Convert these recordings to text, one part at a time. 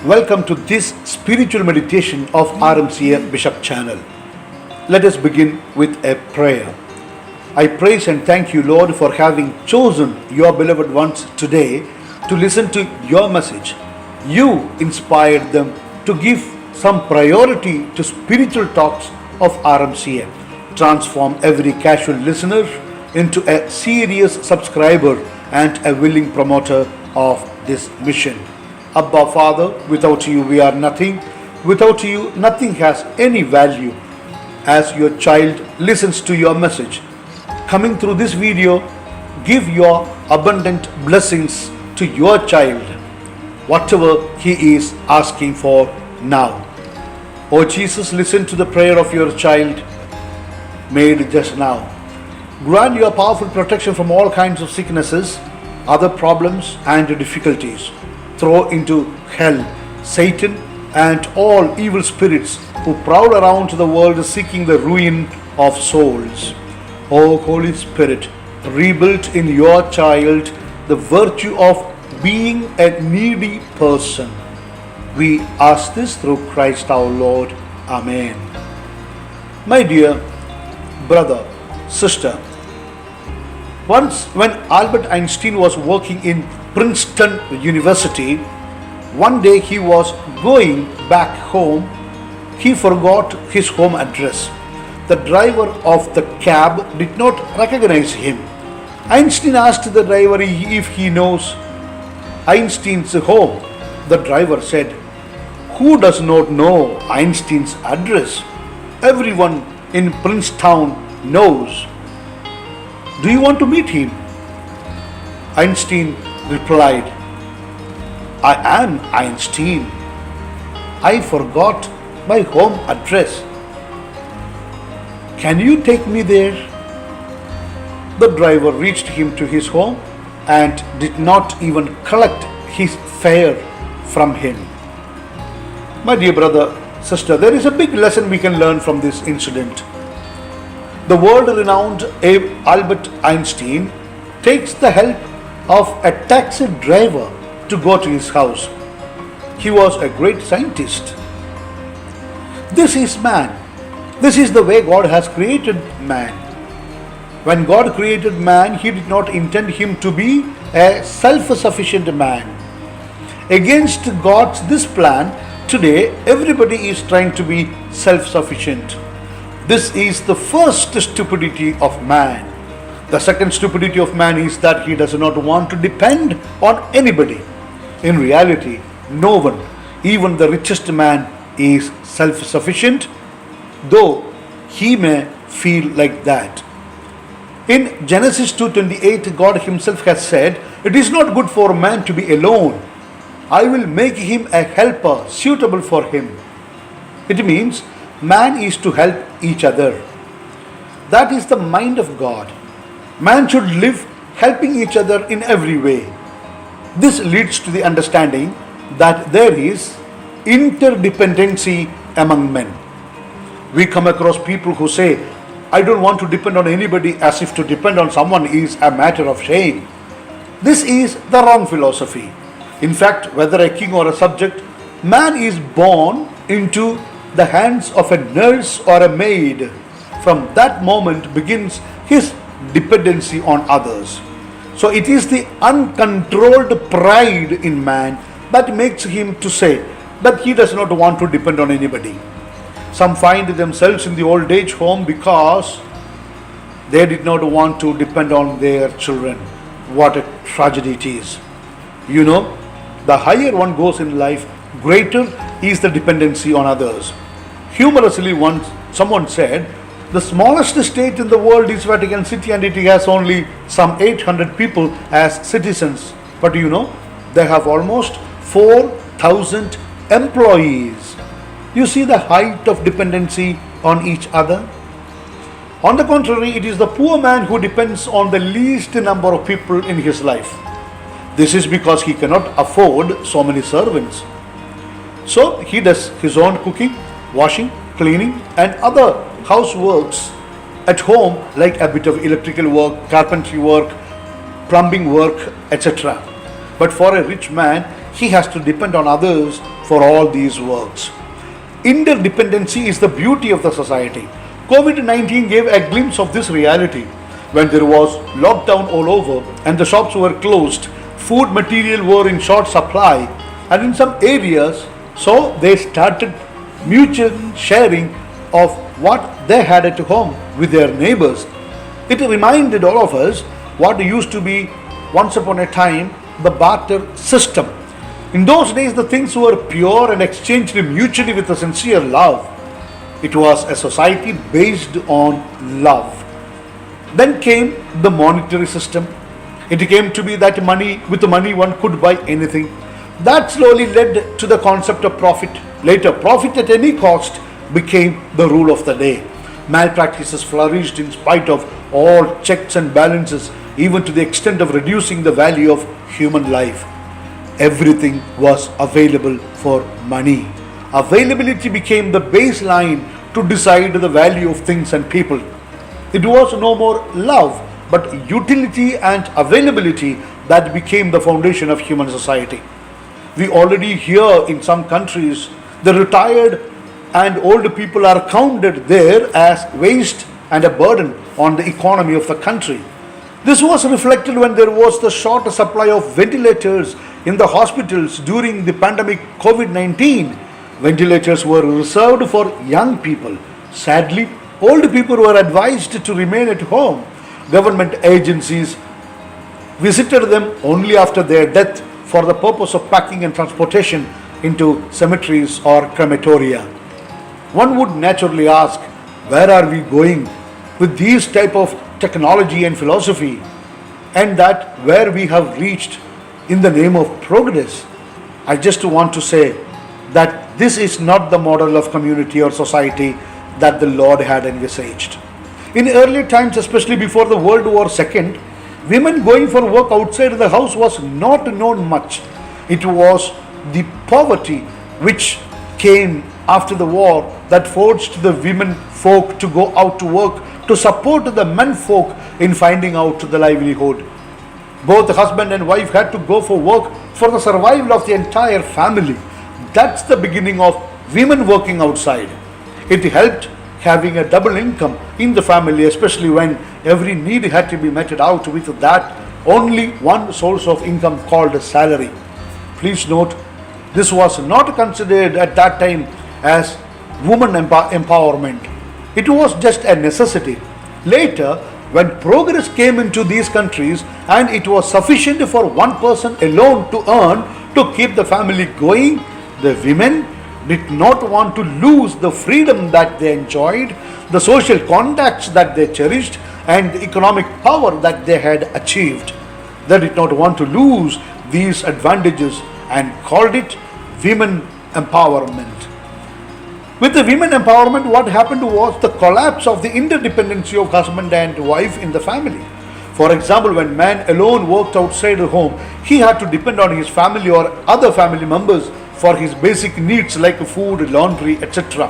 Welcome to this spiritual meditation of RMCA Bishop channel. Let us begin with a prayer. I praise and thank you, Lord, for having chosen your beloved ones today to listen to your message. You inspired them to give some priority to spiritual talks of RMCA. Transform every casual listener into a serious subscriber and a willing promoter of this mission. Abba Father, without you we are nothing. Without you, nothing has any value. As your child listens to your message, coming through this video, give your abundant blessings to your child, whatever he is asking for now. Oh Jesus, listen to the prayer of your child made just now. Grant your powerful protection from all kinds of sicknesses, other problems and difficulties. Throw into hell Satan and all evil spirits who prowl around the world seeking the ruin of souls. O Holy Spirit, rebuild in your child the virtue of being a needy person. We ask this through Christ our Lord. Amen. My dear brother, sister, once when Albert Einstein was working in Princeton University, one day he was going back home. He forgot his home address. The driver of the cab did not recognize him. Einstein asked the driver if he knows Einstein's home. The driver said, "Who does not know Einstein's address? Everyone in Princeton knows. Do you want to meet him?" Einstein replied, "I am Einstein. I forgot my home address. Can you take me there?" The driver reached him to his home and did not even collect his fare from him. My dear brother, sister, there is a big lesson we can learn from this incident. The world-renowned Albert Einstein takes the help of a taxi driver to go to his house. He was a great scientist. This is man. This is the way God has created man. When God created man, He did not intend him to be a self-sufficient man. Against God's this plan, today everybody is trying to be self-sufficient. This is the first stupidity of man. The second stupidity of man is that he does not want to depend on anybody. In reality, no one, even the richest man, is self-sufficient, though he may feel like that. In Genesis 2:28, God Himself has said, "It is not good for man to be alone. I will make him a helper suitable for him." It means man is to help each other. That is the mind of God. Man should live helping each other in every way. This leads to the understanding that there is interdependency among men. We come across people who say, "I don't want to depend on anybody," as if to depend on someone is a matter of shame. This is the wrong philosophy. In fact, whether a king or a subject, man is born into the hands of a nurse or a maid. From that moment begins his dependency on others. So it is the uncontrolled pride in man that makes him to say that he does not want to depend on anybody. Some find themselves in the old age home because they did not want to depend on their children. What a tragedy it is. You know, the higher one goes in life, greater is the dependency on others. Humorously, once someone said, the smallest state in the world is Vatican City and it has only some 800 people as citizens. But you know, they have almost 4,000 employees. You see the height of dependency on each other? On the contrary, it is the poor man who depends on the least number of people in his life. This is because he cannot afford so many servants. So he does his own cooking, washing, cleaning and other houseworks at home, like a bit of electrical work, carpentry work, plumbing work, etc. But for a rich man, he has to depend on others for all these works. Interdependency is the beauty of the society. COVID 19 gave a glimpse of this reality. When there was lockdown all over and the shops were closed, food material were in short supply, and in some areas, so they started mutual sharing of what they had at home with their neighbors. It reminded all of us what used to be once upon a time the barter system. In those days, the things were pure and exchanged mutually with a sincere love. It was a society based on love. Then came the monetary system. It came to be that money, with the money one could buy anything. That slowly led to the concept of profit. Later, profit at any cost became the rule of the day. Malpractices flourished in spite of all checks and balances, even to the extent of reducing the value of human life. Everything was available for money. Availability became the baseline to decide the value of things and people. It was no more love, but utility and availability that became the foundation of human society. We already hear in some countries the retired and old people are counted there as waste and a burden on the economy of the country. This was reflected when there was the short supply of ventilators in the hospitals during the pandemic COVID 19. Ventilators were reserved for young people. Sadly, old people were advised to remain at home. Government agencies visited them only after their death for the purpose of packing and transportation into cemeteries or crematoria. One would naturally ask, where are we going with these type of technology and philosophy, and that where we have reached in the name of progress? I just want to say that this is not the model of community or society that the Lord had envisaged. In earlier times, especially before the World War II, women going for work outside the house was not known much. It was the poverty which came after the war that forced the women folk to go out to work to support the men folk in finding out the livelihood. Both husband and wife had to go for work for the survival of the entire family. That's the beginning of women working outside. It helped having a double income in the family, especially when every need had to be meted out with that only one source of income called salary. Please note, this was not considered at that time as woman empowerment. It was just a necessity. Later, when progress came into these countries and it was sufficient for one person alone to earn to keep the family going, the women did not want to lose the freedom that they enjoyed, the social contacts that they cherished, and the economic power that they had achieved. They did not want to lose these advantages and called it women empowerment. With the women empowerment, what happened was the collapse of the interdependency of husband and wife in the family. For example, when man alone worked outside the home, he had to depend on his family or other family members for his basic needs like food, laundry, etc.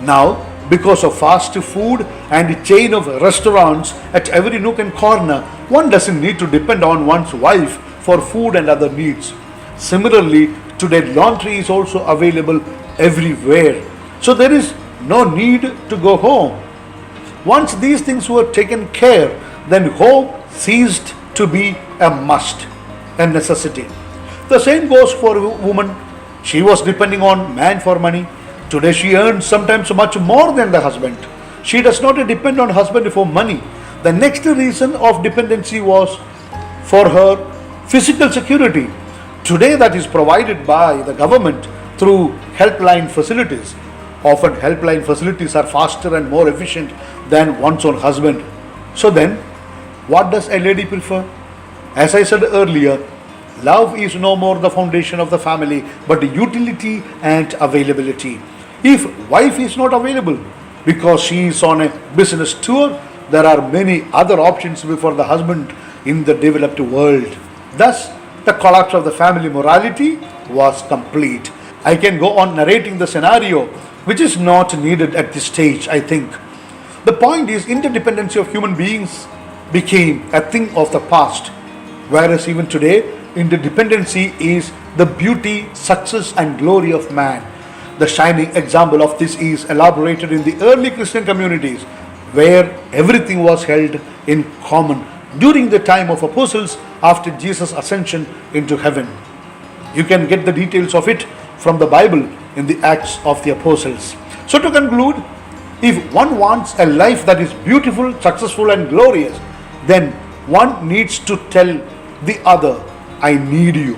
Now, because of fast food and chain of restaurants at every nook and corner, one doesn't need to depend on one's wife for food and other needs. Similarly, today laundry is also available everywhere. So there is no need to go home. Once these things were taken care, then home ceased to be a must, a necessity. The same goes for a woman. She was depending on man for money. Today she earns sometimes much more than the husband. She does not depend on husband for money. The next reason of dependency was for her physical security. Today that is provided by the government through helpline facilities. Often helpline facilities are faster and more efficient than one's own husband. So then, what does a lady prefer? As I said earlier, love is no more the foundation of the family, but utility and availability. If wife is not available because she is on a business tour, there are many other options before the husband in the developed world. Thus, the collapse of the family morality was complete. I can go on narrating the scenario, which is not needed at this stage, I think. The point is, interdependency of human beings became a thing of the past, whereas even today, interdependency is the beauty, success, and glory of man. The shining example of this is elaborated in the early Christian communities, where everything was held in common during the time of apostles after Jesus' ascension into heaven. You can get the details of it from the Bible in the Acts of the Apostles. So, to conclude, if one wants a life that is beautiful, successful, and glorious, then one needs to tell the other, I need you.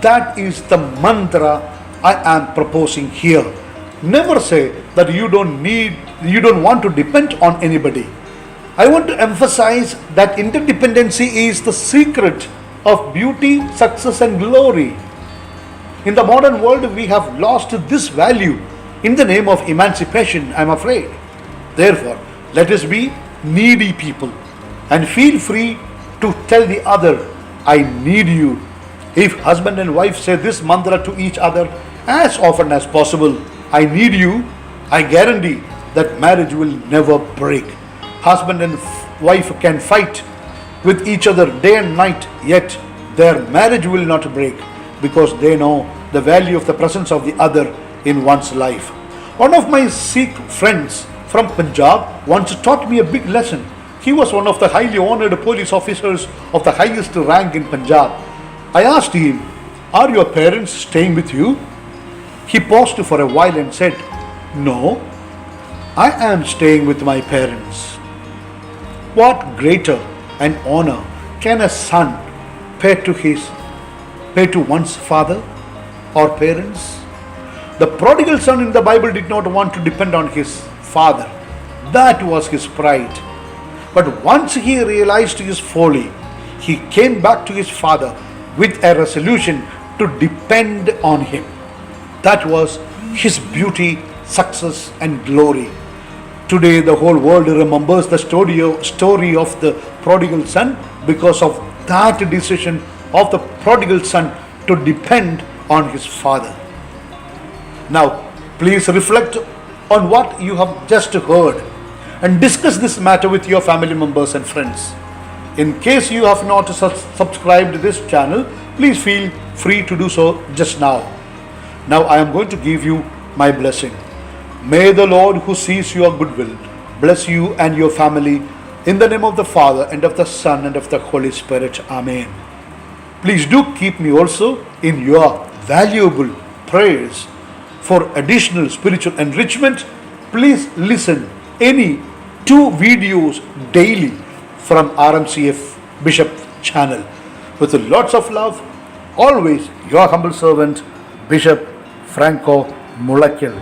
That is the mantra I am proposing here. Never say that you don't want to depend on anybody. I want to emphasize that interdependency is the secret of beauty, success, and glory. In the modern world, we have lost this value in the name of emancipation, I am afraid. Therefore, let us be needy people and feel free to tell the other, I need you. If husband and wife say this mantra to each other as often as possible, I need you, I guarantee that marriage will never break. Husband and wife can fight with each other day and night, yet their marriage will not break because they know the value of the presence of the other in one's life. One of my Sikh friends from Punjab once taught me a big lesson. He was one of the highly honored police officers of the highest rank in Punjab. I asked him, are your parents staying with you? He paused for a while and said, no, I am staying with my parents. What greater an honor can a son pay to one's father or parents? The prodigal son in the Bible did not want to depend on his father. That was his pride. But once he realized his folly, he came back to his father with a resolution to depend on him. That was his beauty, success, and glory. Today, the whole world remembers the story of the prodigal son because of that decision of the prodigal son to depend on his father. Now, please reflect on what you have just heard and discuss this matter with your family members and friends. In case you have not subscribed to this channel, please feel free to do so just now. Now I am going to give you my blessing. May the Lord who sees your goodwill bless you and your family in the name of the Father and of the Son and of the Holy Spirit. Amen. Please do keep me also in your valuable prayers. For additional spiritual enrichment, please listen any 2 videos daily from RMCF Bishop channel. With lots of love, always your humble servant, Bishop Franco Mulakil.